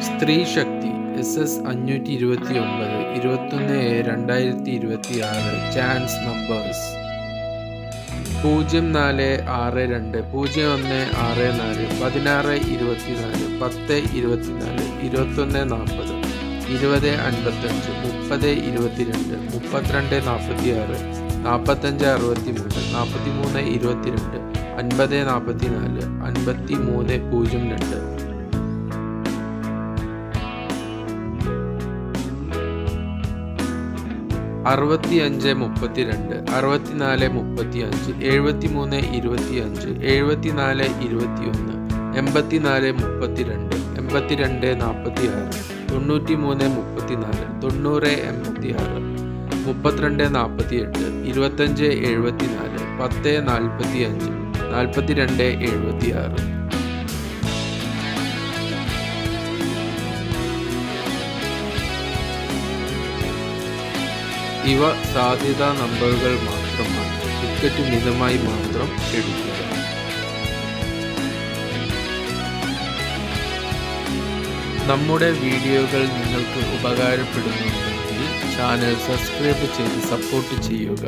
സ്ത്രീ ശക്തി SS529 21/7/2026 chance numbers 0462 0164 1624 1024 2140 2055 3022 3246 4563 4322 5044 5302 6532 64 35 73 25 74 21 84 32 82 46 93 34 90 86 32 48 25 74 10 45 42 76. ഇവ സാധ്യതാ നമ്പറുകൾ മാത്രമാണ്. ടിക്കറ്റ് മിതമായി മാത്രം എടുക്കുക. നമ്മുടെ വീഡിയോകൾ നിങ്ങൾക്ക് ഉപകാരപ്പെടുന്നുണ്ടെങ്കിൽ ചാനൽ സബ്സ്ക്രൈബ് ചെയ്ത് സപ്പോർട്ട് ചെയ്യുക.